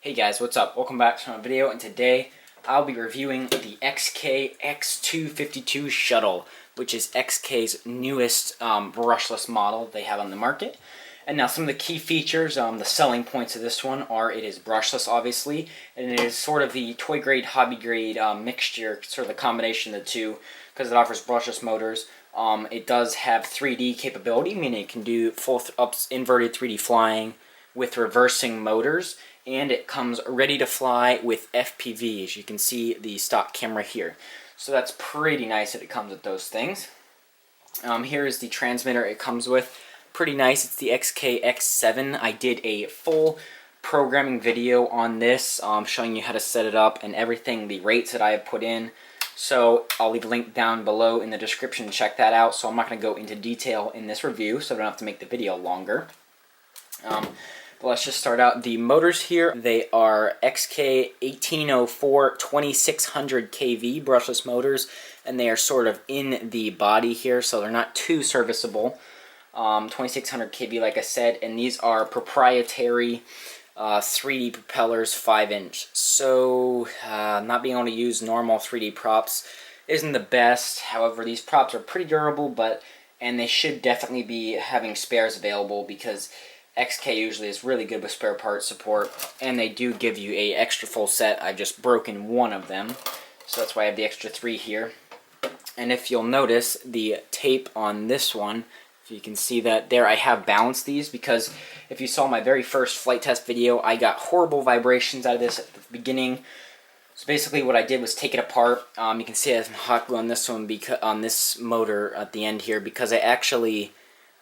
Hey guys, what's up? Welcome back to my video, and today I'll be reviewing the X252 Shuttle, which is XK's newest brushless model they have on the market. And now some of the key features, the selling points of this one are it is brushless, obviously, and it is sort of the toy grade, hobby grade mixture, sort of the combination of the two, because it offers brushless motors. It does have 3D capability, meaning it can do full inverted 3D flying with reversing motors, and it comes ready to fly with FPV, as you can see the stock camera here. So that's pretty nice that it comes with those things. Here is the transmitter it comes with. Pretty nice. It's the XK-X7. I did a full programming video on this, showing you how to set it up and everything, the rates that I have put in. So I'll leave a link down below in the description to check that out. So I'm not going to go into detail in this review, so I don't have to make the video longer. But let's just start out. The motors here, they are XK1804 2600 kV brushless motors, and they are sort of in the body here, so they're not too serviceable. 2600 kV, like I said, and these are proprietary 3D propellers, 5-inch. So not being able to use normal 3D props isn't the best. However, these props are pretty durable, and they should definitely be having spares available, because XK usually is really good with spare parts support, and they do give you a extra full set. I've just broken one of them, so that's why I have the extra 3 here. And if you'll notice the tape on this one, if you can see that there, I have balanced these, because if you saw my very first flight test video, I got horrible vibrations out of this at the beginning. So basically what I did was take it apart. You can see I have some hot glue on this one, on this motor at the end here, because I actually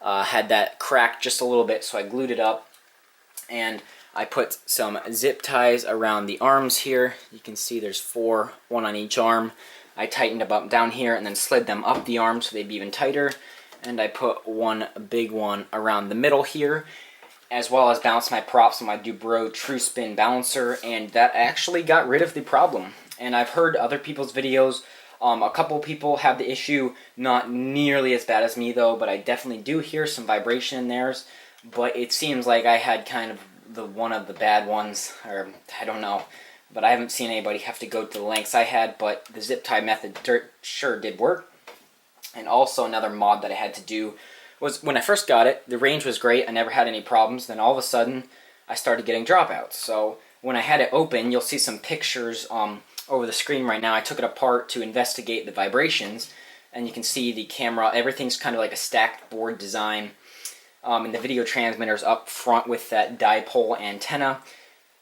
had that crack just a little bit, so I glued it up, and I put some zip ties around the arms here. You can see there's 4, one on each arm. I tightened them up down here and then slid them up the arm so they'd be even tighter, and I put one big one around the middle here, as well as balance my props on my Dubro True Spin balancer, and that actually got rid of the problem. And I've heard other people's videos. A couple people have the issue, not nearly as bad as me though, but I definitely do hear some vibration in theirs. But it seems like I had kind of one of the bad ones, or I don't know. But I haven't seen anybody have to go to the lengths I had, but the zip tie method sure did work. And also another mod that I had to do was, when I first got it, the range was great, I never had any problems. Then all of a sudden, I started getting dropouts. So when I had it open, you'll see some pictures over the screen right now. I took it apart to investigate the vibrations, and you can see the camera, everything's kind of like a stacked board design, and the video transmitter's up front with that dipole antenna.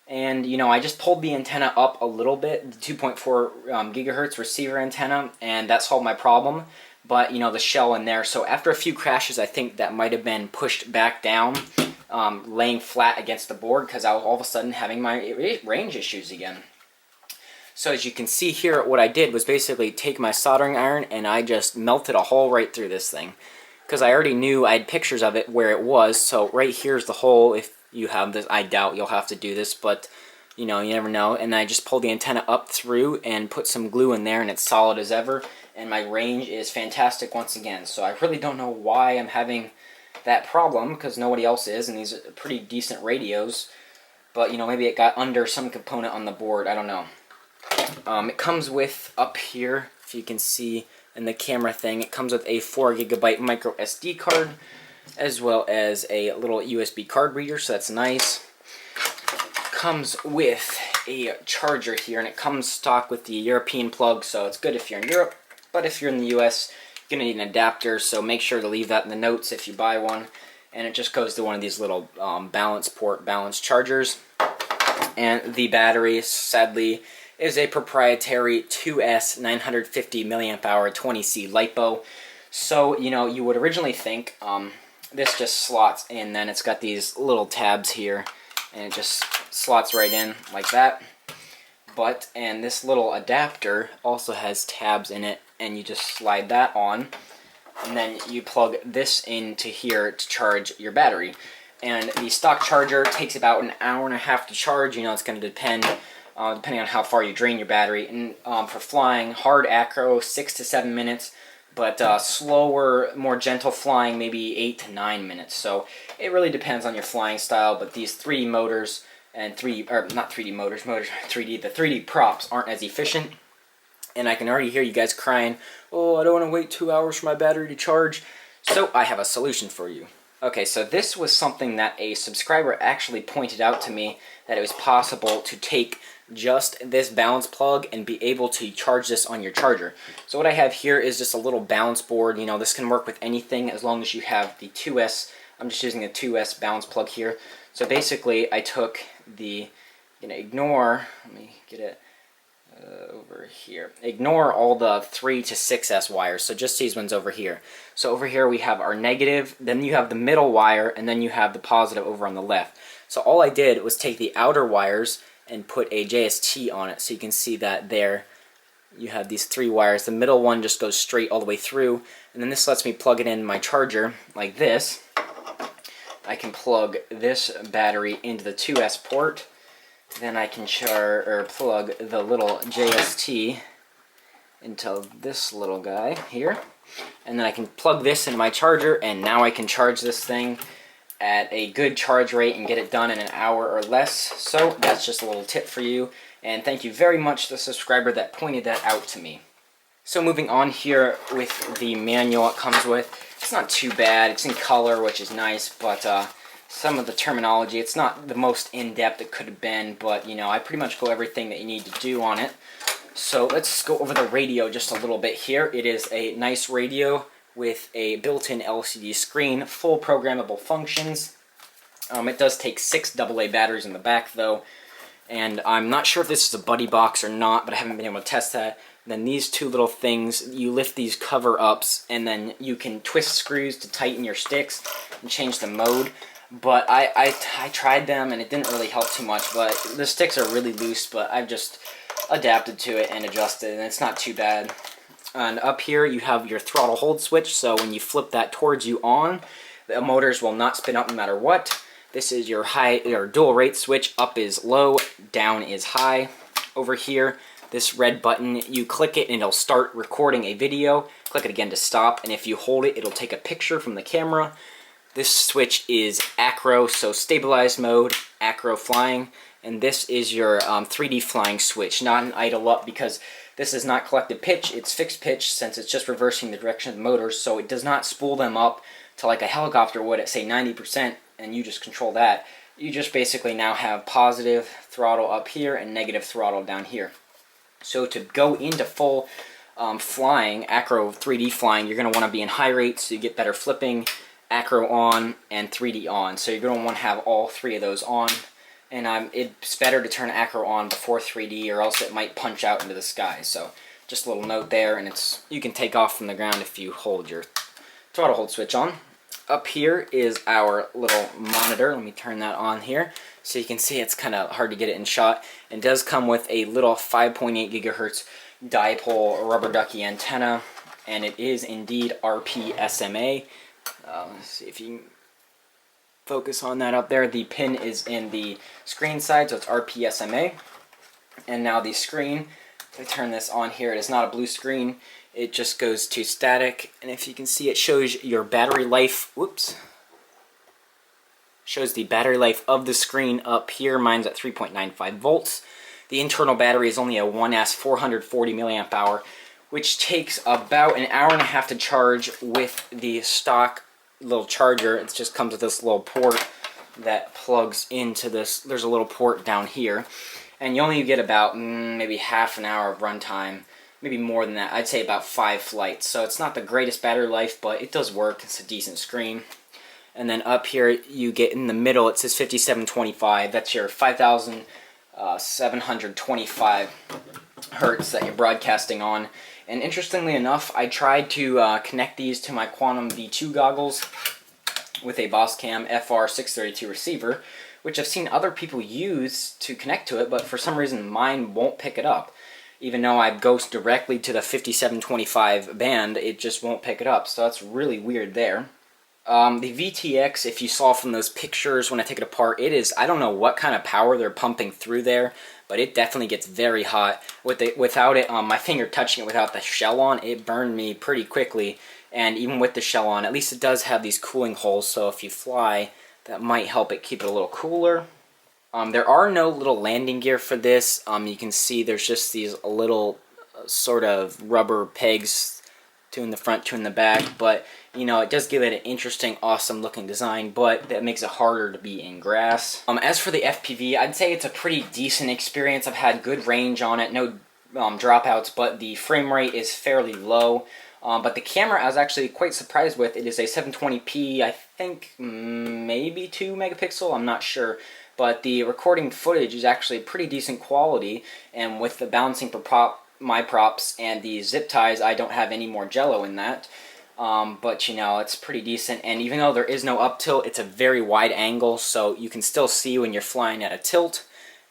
And you know, I just pulled the antenna up a little bit, the 2.4 gigahertz receiver antenna, and that solved my problem. But you know, the shell in there, so after a few crashes, I think that might have been pushed back down, laying flat against the board, because I was all of a sudden having my range issues again. So as you can see here, what I did was basically take my soldering iron and I just melted a hole right through this thing. Because I already knew, I had pictures of it where it was, so right here's the hole. If you have this, I doubt you'll have to do this, but you know, you never know. And I just pulled the antenna up through and put some glue in there, and it's solid as ever. And my range is fantastic once again. So I really don't know why I'm having that problem, because nobody else is, and these are pretty decent radios. But you know, maybe it got under some component on the board, I don't know. It comes with, up here, if you can see in the camera thing, it comes with a 4 GB micro SD card, as well as a little USB card reader, so that's nice. Comes with a charger here, and it comes stock with the European plug, so it's good if you're in Europe, but if you're in the US, you're going to need an adapter, so make sure to leave that in the notes if you buy one. And it just goes to one of these little balance chargers. And the battery, sadly, is a proprietary 2S 950 mAh 20C LiPo. So, you know, you would originally think this just slots in, then it's got these little tabs here, and it just slots right in like that. And this little adapter also has tabs in it, and you just slide that on, and then you plug this into here to charge your battery. And the stock charger takes about an hour and a half to charge. You know, it's going to depend depending on how far you drain your battery. And for flying, hard acro, 6 to 7 minutes, but slower, more gentle flying, maybe 8 to 9 minutes. So it really depends on your flying style, but these 3 motors and 3D, or not 3D motors, 3D, the 3D props aren't as efficient. And I can already hear you guys crying, oh, I don't want to wait 2 hours for my battery to charge. So I have a solution for you. Okay, so this was something that a subscriber actually pointed out to me, that it was possible to take just this balance plug and be able to charge this on your charger. So what I have here is just a little balance board. You know, this can work with anything as long as you have the 2S. I'm just using a 2S balance plug here. So basically I took the, ignore, let me get it over here. Ignore all the 3 to 6S wires, so just these ones over here. So over here we have our negative, then you have the middle wire, and then you have the positive over on the left. So all I did was take the outer wires and put a JST on it, so you can see that there you have these 3 wires. The middle one just goes straight all the way through, and then this lets me plug it in my charger like this. I can plug this battery into the 2S port. Then I can plug the little JST into this little guy here. And then I can plug this in my charger, and now I can charge this thing at a good charge rate and get it done in an hour or less. So that's just a little tip for you. And thank you very much to the subscriber that pointed that out to me. So moving on here with the manual it comes with. It's not too bad. It's in color, which is nice, but some of the terminology, it's not the most in-depth it could have been, but I pretty much go everything that you need to do on it. So let's go over the radio just a little bit here. It is a nice radio with a built-in LCD screen, full programmable functions. It does take 6 AA batteries in the back though, and I'm not sure if this is a buddy box or not, but I haven't been able to test that. And then these 2 little things, you lift these cover-ups, and then you can twist screws to tighten your sticks and change the mode. But I tried them and it didn't really help too much, but the sticks are really loose, but I've just adapted to it and adjusted, and it's not too bad. And up here you have your throttle hold switch, so when you flip that towards you on, the motors will not spin up no matter what. This is your dual rate switch. Up is low, down is high. Over here, this red button, you click it and it'll start recording a video. Click it again to stop, and if you hold it, it'll take a picture from the camera. This switch is acro, so stabilized mode, acro flying, and this is your 3D flying switch, not an idle up, because this is not collected pitch, it's fixed pitch since it's just reversing the direction of the motors, so it does not spool them up to like a helicopter would at say 90%, and you just control that. You just basically now have positive throttle up here and negative throttle down here. So to go into full flying, acro 3D flying, you're going to want to be in high rates so you get better flipping, acro on, and 3D on. So you're going to want to have all 3 of those on. And it's better to turn acro on before 3D, or else it might punch out into the sky. So just a little note there, and you can take off from the ground if you hold your throttle hold switch on. Up here is our little monitor. Let me turn that on here. So you can see it's kind of hard to get it in shot. It does come with a little 5.8 gigahertz dipole rubber ducky antenna, and it is indeed RPSMA. Let's see if you can focus on that up there. The pin is in the screen side, so it's RPSMA. And now the screen, if I turn this on here, it is not a blue screen. It just goes to static, and if you can see, it shows your battery life. Whoops. Shows the battery life of the screen up here. Mine's at 3.95 volts. The internal battery is only a 1S 440 milliamp hour, which takes about an hour and a half to charge with the stock little charger. It just comes with this little port that plugs into this. There's a little port down here, and you only get about maybe half an hour of runtime, maybe more than that. I'd say about 5 flights. So it's not the greatest battery life, but it does work. It's a decent screen. And then up here you get in the middle, it says 5725. That's your 5,725 hertz that you're broadcasting on. And interestingly enough, I tried to connect these to my Quantum V2 goggles with a Bosscam FR632 receiver, which I've seen other people use to connect to it, but for some reason mine won't pick it up. Even though I go directly to the 5725 band, it just won't pick it up. So that's really weird there. The VTX, if you saw from those pictures when I take it apart, it is, I don't know what kind of power they're pumping through there, but it definitely gets very hot. Without it, my finger touching it without the shell on, it burned me pretty quickly. And even with the shell on, at least it does have these cooling holes, so if you fly, that might help it keep it a little cooler. There are no little landing gear for this. You can see there's just these little sort of rubber pegs, two in the front, two in the back, but you know, it does give it an interesting, awesome looking design, but that makes it harder to be in grass. As for the FPV, I'd say it's a pretty decent experience. I've had good range on it, no dropouts, but the frame rate is fairly low. But the camera I was actually quite surprised with. It is a 720p, I think maybe 2 megapixel, I'm not sure. But the recording footage is actually pretty decent quality, and with the bouncing for my props and the zip ties, I don't have any more jello in that. But you know, it's pretty decent, and even though there is no up tilt, it's a very wide angle, so you can still see when you're flying at a tilt.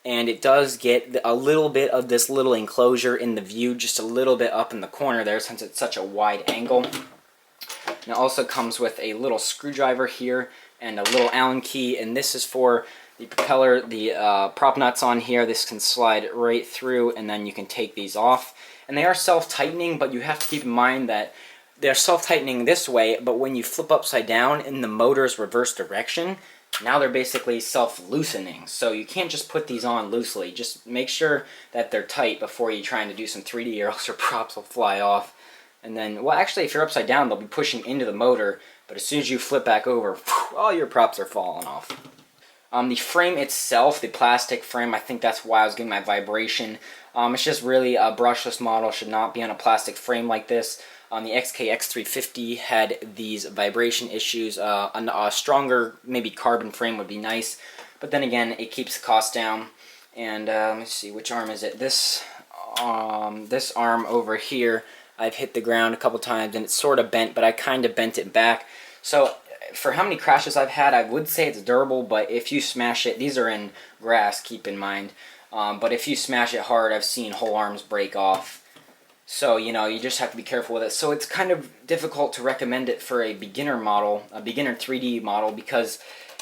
And it does get a little bit of this little enclosure in the view, just a little bit up in the corner there, since it's such a wide angle. And it also comes with a little screwdriver here and a little Allen key, and this is for the propeller, the prop nuts on here. This can slide right through, and then you can take these off. And they are self-tightening, but you have to keep in mind that they're self-tightening this way, but when you flip upside down in the motor's reverse direction, now they're basically self-loosening. So you can't just put these on loosely. Just make sure that they're tight before you're trying to do some 3D, or else your props will fly off. And then, well, actually, if you're upside down, they'll be pushing into the motor, but as soon as you flip back over, all your props are falling off. The frame itself, the plastic frame, I think that's why I was getting my vibration. It's just really a brushless model, should not be on a plastic frame like this. The X252 had these vibration issues. A stronger, maybe carbon frame would be nice, but then again, it keeps the cost down. And let's see, which arm is it? This arm over here, I've hit the ground a couple times and it's sort of bent, but I kind of bent it back. So for how many crashes I've had, I would say it's durable, but if you smash it, these are in grass, keep in mind, but if you smash it hard, I've seen whole arms break off. So, you know, you just have to be careful with it. So it's kind of difficult to recommend it for a beginner model, a beginner 3D model, because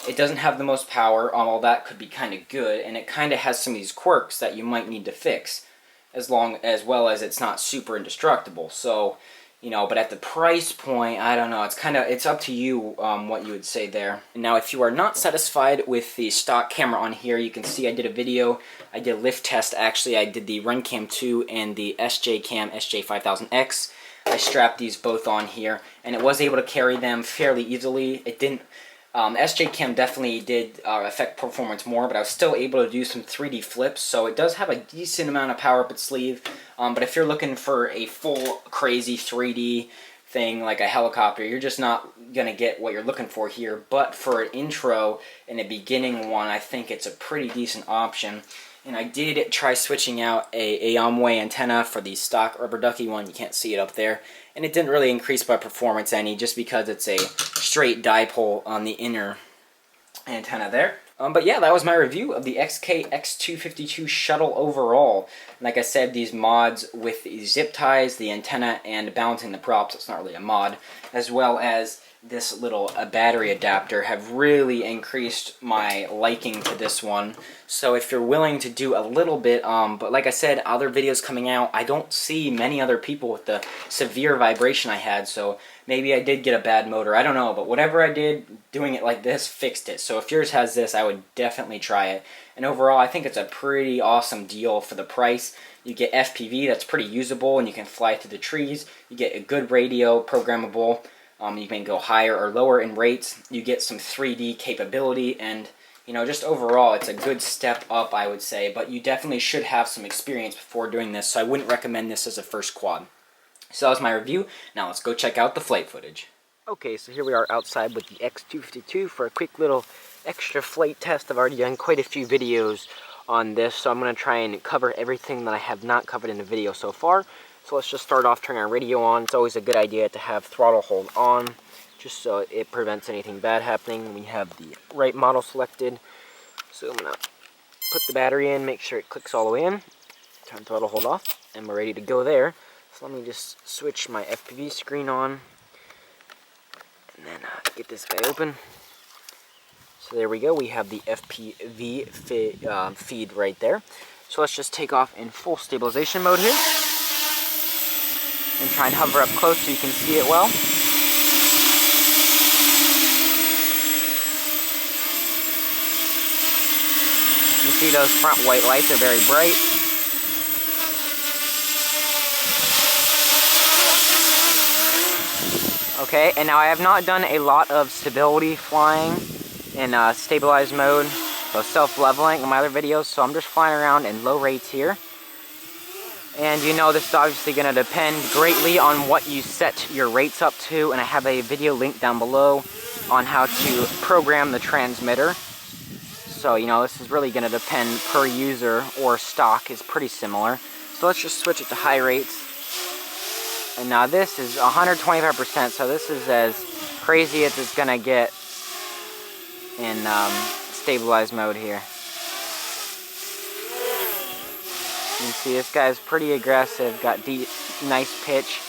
it doesn't have the most power. All that could be kind of good, and it kind of has some of these quirks that you might need to fix, as well as it's not super indestructible. So, you know, but at the price point, I don't know, it's up to you what you would say there. Now, if you are not satisfied with the stock camera on here, you can see I did a video, I did a lift test actually. I did the RunCam 2 and the SJ-Cam SJ5000X. I strapped these both on here, and it was able to carry them fairly easily. It didn't, SJ-Cam definitely did affect performance more, but I was still able to do some 3D flips, so it does have a decent amount of power up its sleeve. But if you're looking for a full crazy 3D thing like a helicopter, you're just not going to get what you're looking for here. But for an intro and a beginning one, I think it's a pretty decent option. And I did try switching out a Amway antenna for the stock rubber ducky one. You can't see it up there. And it didn't really increase my performance any, just because it's a straight dipole on the inner antenna there. But yeah, that was my review of the X252 Shuttle overall. Like I said, these mods with the zip ties, the antenna, and balancing the props, it's not really a mod, as well as this little battery adapter have really increased my liking to this one. So if you're willing to do a little bit, but like I said, other videos coming out, I don't see many other people with the severe vibration I had, so maybe I did get a bad motor, I don't know, but whatever I did, doing it like this fixed it. So if yours has this, I would definitely try it. And overall, I think it's a pretty awesome deal for the price. You get FPV that's pretty usable, and you can fly through the trees. You get a good radio, programmable. You can go higher or lower in rates. You get some 3D capability, and you know, just overall, it's a good step up, I would say. But you definitely should have some experience before doing this, so I wouldn't recommend this as a first quad. So that was my review. Now let's go check out the flight footage. Okay, so here we are outside with the X252 for a quick little extra flight test. I've already done quite a few videos on this, so I'm going to try and cover everything that I have not covered in the video so far. So let's just start off turning our radio on. It's always a good idea to have throttle hold on, just so it prevents anything bad happening. We have the right model selected. So I'm going to put the battery in, make sure it clicks all the way in, turn throttle hold off, and we're ready to go there. So let me just switch my FPV screen on, and then get this guy open. So there we go, we have the FPV feed right there. So let's just take off in full stabilization mode here, and try and hover up close so you can see it well. see those front white lights are very bright. Okay, and now I have not done a lot of stability flying in stabilized mode, so self-leveling in my other videos, so I'm just flying around in low rates here. And you know, this is obviously going to depend greatly on what you set your rates up to, and I have a video link down below on how to program the transmitter. So, you know, this is really going to depend per user, or stock is pretty similar. So let's just switch it to high rates. And now this is 125%, so this is as crazy as it's going to get in stabilized mode here. You can see this guy's pretty aggressive, got nice pitch,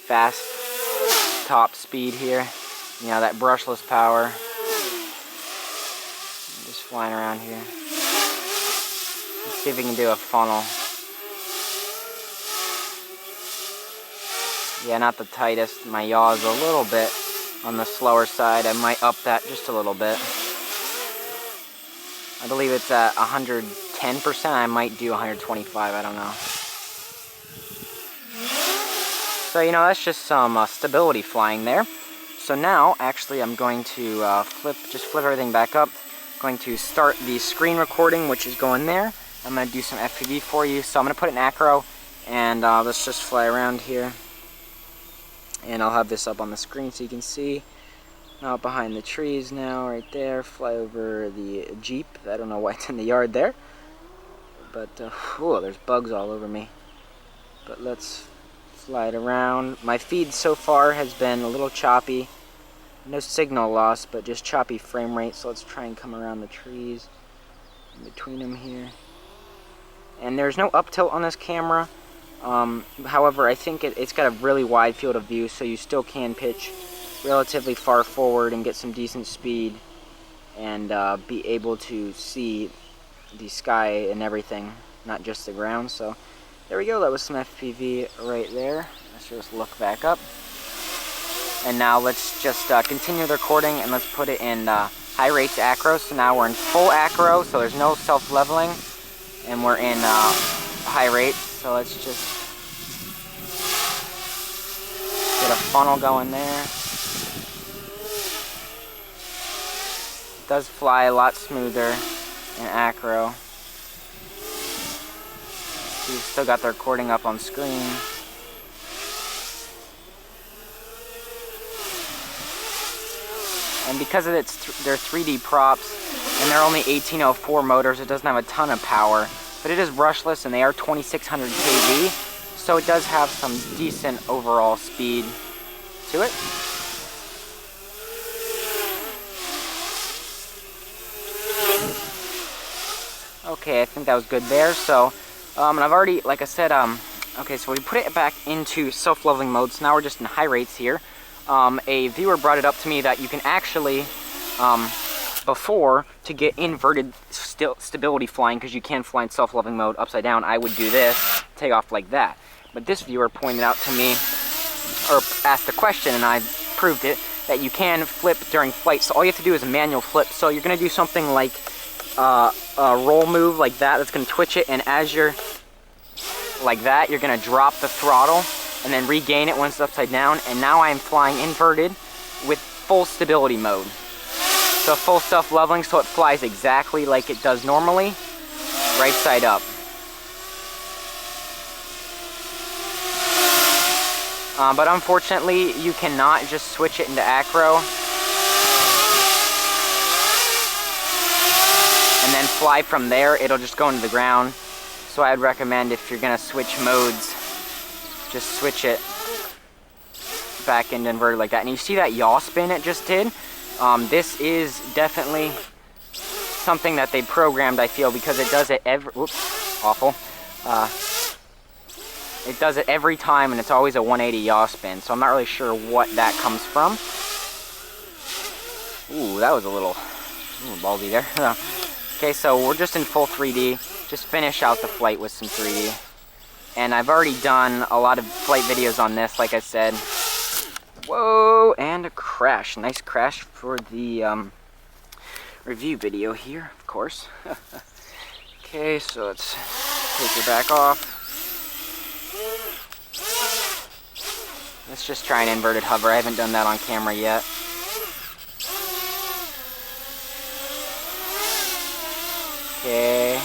fast top speed here. You know, that brushless power. Just flying around here. Let's see if we can do a funnel. Yeah, not the tightest. My yaw is a little bit on the slower side. I might up that just a little bit. I believe it's at 110%. I might do 125, I don't know. So, you know, that's just some stability flying there. So now, actually, I'm going to flip everything back up. I'm going to start the screen recording, which is going there. I'm going to do some FPV for you. So I'm going to put it in acro, and let's just fly around here. And I'll have this up on the screen so you can see. Out behind the trees now, right there. Fly over the Jeep. I don't know why it's in the yard there. But, whoa, there's bugs all over me. But let's fly it around. My feed so far has been a little choppy. No signal loss, but just choppy frame rate. So let's try and come around the trees in between them here. And there's no up tilt on this camera. However, I think it's got a really wide field of view, so you still can pitch relatively far forward and get some decent speed and be able to see the sky and everything, not just the ground. So there we go, that was some FPV right there. Let's just look back up. And now let's just continue the recording, and let's put it in high rates acro. So now we're in full acro, so there's no self-leveling, and we're in high rates. So let's just get a funnel going there. It does fly a lot smoother in acro. We've still got the recording up on screen. And because of they're 3D props, and they're only 1804 motors, it doesn't have a ton of power. But it is brushless, and they are 2600 kV, so it does have some decent overall speed to it. Okay, I think that was good there. So, and I've already, like I said, okay, so we put it back into self-leveling mode, so now we're just in high rates here. A viewer brought it up to me that you can actually, before, to get inverted stability flying, because you can fly in self-leveling mode upside down, I would do this, take off like that. But this viewer pointed out to me, or asked a question, and I proved it, that you can flip during flight. So all you have to do is a manual flip. So you're going to do something like a roll move like that, that's going to twitch it, and as you're like that, you're going to drop the throttle, and then regain it once it's upside down. And now I'm flying inverted with full stability mode. So full self-leveling, so it flies exactly like it does normally, right side up. But unfortunately, you cannot just switch it into acro and then fly from there. It'll just go into the ground. So I'd recommend, if you're gonna switch modes, just switch it back into inverted like that. And you see that yaw spin it just did? This is definitely something that they programmed, I feel, because it does it every, whoops, awful. It does it every time, and it's always a 180 yaw spin, so I'm not really sure what that comes from. Ooh, that was a little ballsy there. Okay, so we're just in full 3D. Just finish out the flight with some 3D. And I've already done a lot of flight videos on this, like I said. Whoa, and a crash. Nice crash for the review video here, of course. Okay, so let's take her back off. Let's just try an inverted hover. I haven't done that on camera yet. Okay.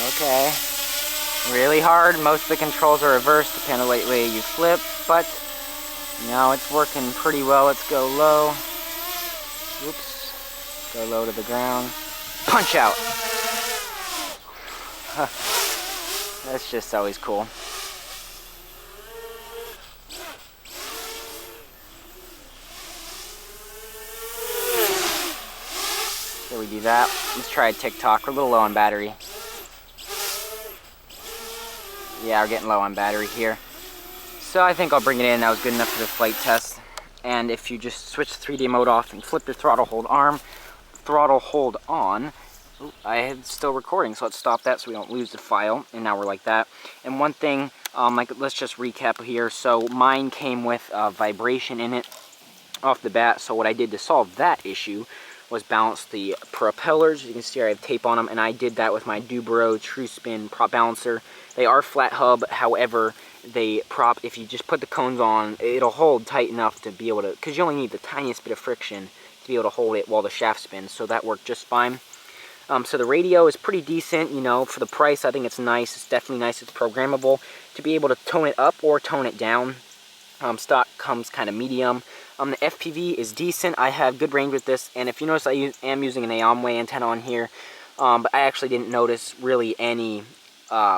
Okay. Really hard. Most of the controls are reversed depending on the way you flip, but you know, it's working pretty well. Let's go low. Oops. Go low to the ground. Punch out. That's just always cool. So we do that. Let's try a TikTok. We're a little low on battery. Yeah, we're getting low on battery here. So I think I'll bring it in. That was good enough for the flight test. And if you just switch the 3D mode off and flip your throttle hold arm, throttle hold on. Ooh, I am still recording, so let's stop that so we don't lose the file. And now we're like that. And one thing, let's just recap here. So mine came with vibration in it off the bat. So what I did to solve that issue was balance the propellers. You can see I have tape on them, and I did that with my Dubro True Spin prop balancer. They are flat hub, however, they prop, if you just put the cones on, it'll hold tight enough to be able to, because you only need the tiniest bit of friction to be able to hold it while the shaft spins, so that worked just fine. So the radio is pretty decent, you know, for the price. I think it's nice. It's definitely nice. It's programmable to be able to tone it up or tone it down. Stock comes kind of medium. The FPV is decent. I have good range with this, and if you notice, I am using an Aomway antenna on here, but I actually didn't notice really any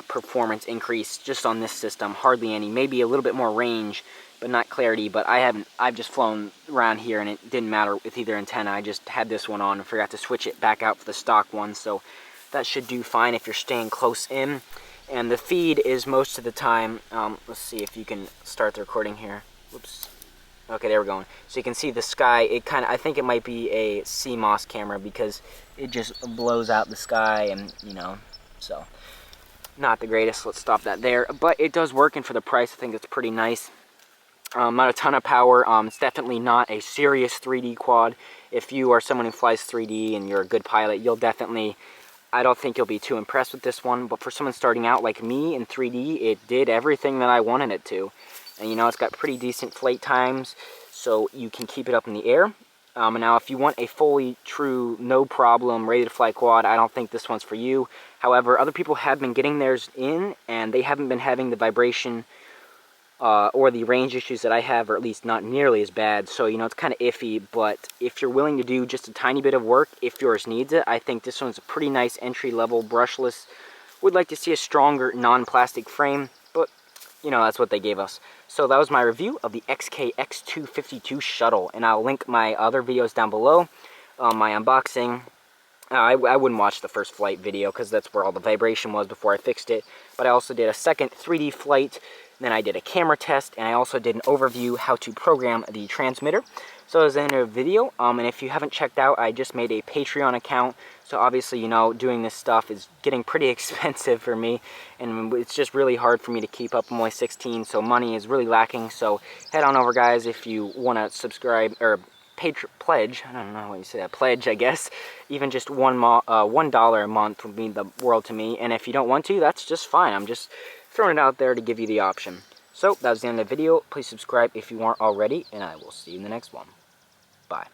performance increase just on this system. Hardly any. Maybe a little bit more range, but not clarity. But I've just flown around here, and it didn't matter with either antenna. I just had this one on and forgot to switch it back out for the stock one, so that should do fine if you're staying close in. And the feed is most of the time, let's see if you can start the recording here. Whoops. Okay, there we're going. So you can see the sky. It kind of, I think it might be a CMOS camera because it just blows out the sky, and you know, so not the greatest. Let's stop that there. But it does work, and for the price, I think it's pretty nice. Not a ton of power. It's definitely not a serious 3D quad. If you are someone who flies 3D and you're a good pilot, you'll definitely, I don't think you'll be too impressed with this one. But for someone starting out like me in 3D, it did everything that I wanted it to. And you know, it's got pretty decent flight times, so you can keep it up in the air. And now if you want a fully true, no problem, ready to fly quad, I don't think this one's for you. However, other people have been getting theirs in, and they haven't been having the vibration or the range issues that I have, or at least not nearly as bad. So, you know, it's kind of iffy, but if you're willing to do just a tiny bit of work, if yours needs it, I think this one's a pretty nice entry-level brushless. Would like to see a stronger non-plastic frame, but you know, that's what they gave us. So that was my review of the X252 Shuttle, and I'll link my other videos down below. My unboxing. I wouldn't watch the first flight video because that's where all the vibration was before I fixed it. But I also did a second 3D flight, then I did a camera test, and I also did an overview how to program the transmitter. So that was the end of the video, and if you haven't checked out, I just made a Patreon account. So obviously, you know, doing this stuff is getting pretty expensive for me, and it's just really hard for me to keep up. I'm only 16, so money is really lacking. So head on over, guys, if you want to subscribe, or pledge, I don't know what you say, that pledge, I guess. Even just $1 a month would mean the world to me, and if you don't want to, that's just fine. I'm just throwing it out there to give you the option. So that was the end of the video. Please subscribe if you aren't already, and I will see you in the next one. Bye.